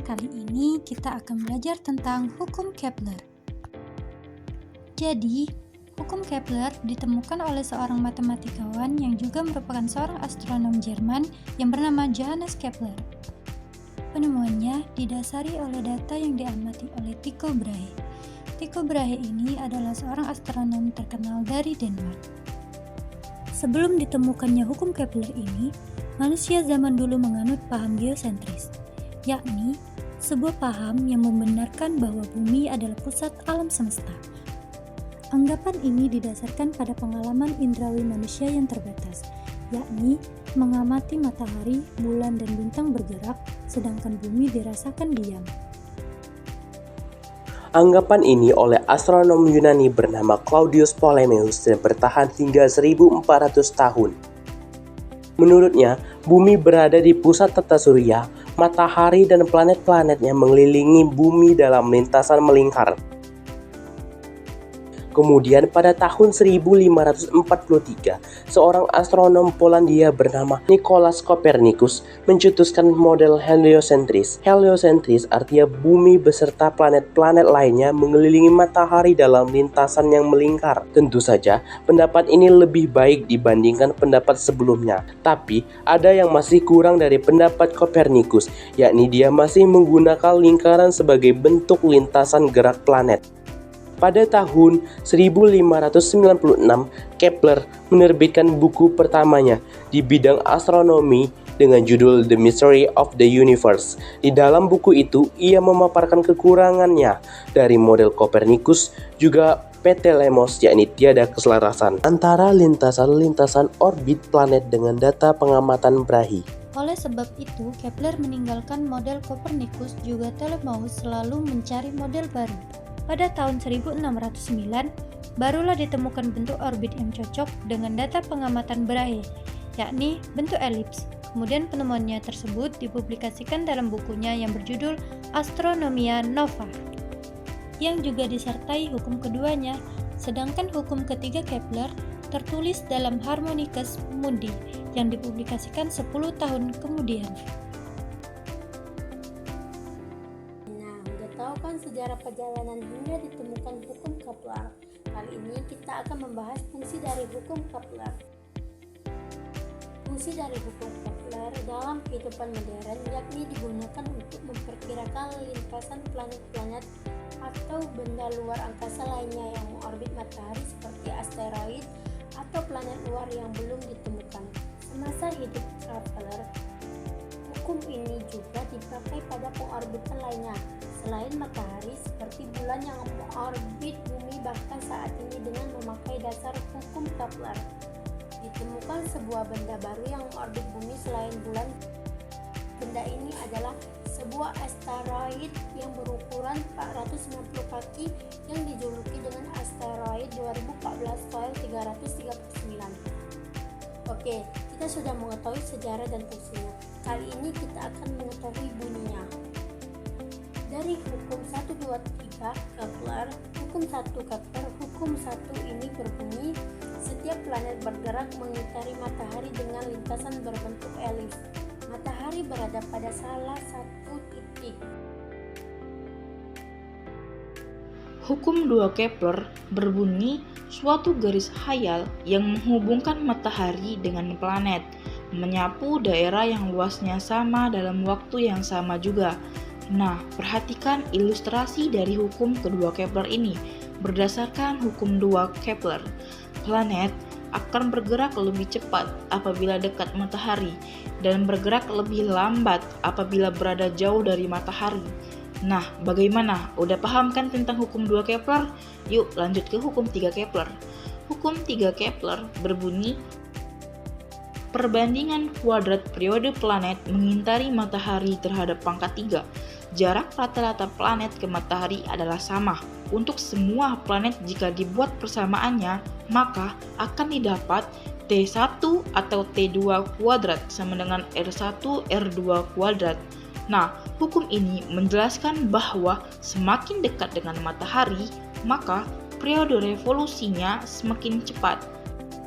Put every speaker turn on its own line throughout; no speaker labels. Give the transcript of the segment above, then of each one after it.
kali ini kita akan belajar tentang hukum Kepler. Jadi, hukum Kepler ditemukan oleh seorang matematikawan yang juga merupakan seorang astronom Jerman yang bernama Johannes Kepler. Penemuannya didasari oleh data yang diamati oleh Tycho Brahe. Tycho Brahe ini adalah seorang astronom terkenal dari Denmark. Sebelum ditemukannya hukum Kepler ini, manusia zaman dulu menganut paham geosentris, yakni sebuah paham yang membenarkan bahwa bumi adalah pusat alam semesta. Anggapan ini didasarkan pada pengalaman indrawi manusia yang terbatas, yakni mengamati matahari, bulan, dan bintang bergerak, sedangkan bumi dirasakan diam.
Anggapan ini oleh astronom Yunani bernama Claudius Ptolemeus dan bertahan hingga 1400 tahun. Menurutnya, bumi berada di pusat tata surya, matahari dan planet-planetnya mengelilingi bumi dalam lintasan melingkar. Kemudian pada tahun 1543, seorang astronom Polandia bernama Nicolaus Copernicus mencetuskan model heliosentris. Heliosentris artinya bumi beserta planet-planet lainnya mengelilingi matahari dalam lintasan yang melingkar. Tentu saja, pendapat ini lebih baik dibandingkan pendapat sebelumnya. Tapi, ada yang masih kurang dari pendapat Copernicus, yakni dia masih menggunakan lingkaran sebagai bentuk lintasan gerak planet. Pada tahun 1596, Kepler menerbitkan buku pertamanya di bidang astronomi dengan judul The Mystery of the Universe. Di dalam buku itu, ia memaparkan kekurangannya dari model Copernicus, juga Ptolemaios, yakni tiada keselarasan antara lintasan-lintasan orbit planet dengan data pengamatan Brahe.
Oleh sebab itu, Kepler meninggalkan model Copernicus, juga Ptolemaios selalu mencari model baru. Pada tahun 1609, barulah ditemukan bentuk orbit yang cocok dengan data pengamatan Brahe, yakni bentuk elips. Kemudian penemuannya tersebut dipublikasikan dalam bukunya yang berjudul Astronomia Nova, yang juga disertai hukum keduanya, sedangkan hukum ketiga Kepler tertulis dalam Harmonicus Mundi yang dipublikasikan 10 tahun kemudian.
Tahu kan sejarah perjalanan hingga ditemukan hukum Kepler? Kali ini kita akan membahas fungsi dari hukum Kepler. Fungsi dari hukum Kepler dalam kehidupan modern yakni digunakan untuk memperkirakan lintasan planet-planet atau benda luar angkasa lainnya yang mengorbit matahari seperti asteroid atau planet luar yang belum ditemukan. Semasa hidup Kepler, hukum ini juga dipakai pada pengorbitan lainnya selain matahari seperti bulan yang mengorbit bumi, bahkan saat ini dengan memakai dasar hukum Kepler. Ditemukan sebuah benda baru yang mengorbit bumi selain bulan. Benda ini adalah sebuah asteroid yang berukuran 490 kaki yang dijuluki dengan asteroid 2014 file 339. Oke, kita sudah mengetahui sejarah dan fungsinya. Kali ini kita akan mengetahui bunyinya. Dari hukum 123 Kepler, hukum 1 Kepler, hukum 1 ini berbunyi, setiap planet bergerak mengitari matahari dengan lintasan berbentuk elips. Matahari berada pada salah satu titik.
Hukum 2 Kepler berbunyi, suatu garis khayal yang menghubungkan matahari dengan planet, menyapu daerah yang luasnya sama dalam waktu yang sama juga. Nah, perhatikan ilustrasi dari hukum kedua Kepler ini. Berdasarkan hukum 2 Kepler, planet akan bergerak lebih cepat apabila dekat matahari dan bergerak lebih lambat apabila berada jauh dari matahari. Nah, bagaimana? Udah paham kan tentang hukum 2 Kepler? Yuk lanjut ke hukum 3 Kepler. Hukum 3 Kepler berbunyi, perbandingan kuadrat periode planet mengitari matahari terhadap pangkat 3. Jarak rata-rata planet ke matahari adalah sama. Untuk semua planet jika dibuat persamaannya, maka akan didapat T1 atau T2 kuadrat sama dengan R1 R2 kuadrat. Nah, hukum ini menjelaskan bahwa semakin dekat dengan matahari, maka periode revolusinya semakin cepat.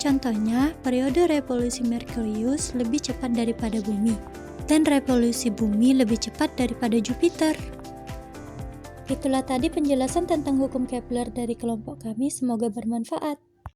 Contohnya, periode revolusi Merkurius lebih cepat daripada bumi. dan revolusi bumi lebih cepat daripada Jupiter. Itulah tadi penjelasan tentang hukum Kepler dari kelompok kami, semoga bermanfaat.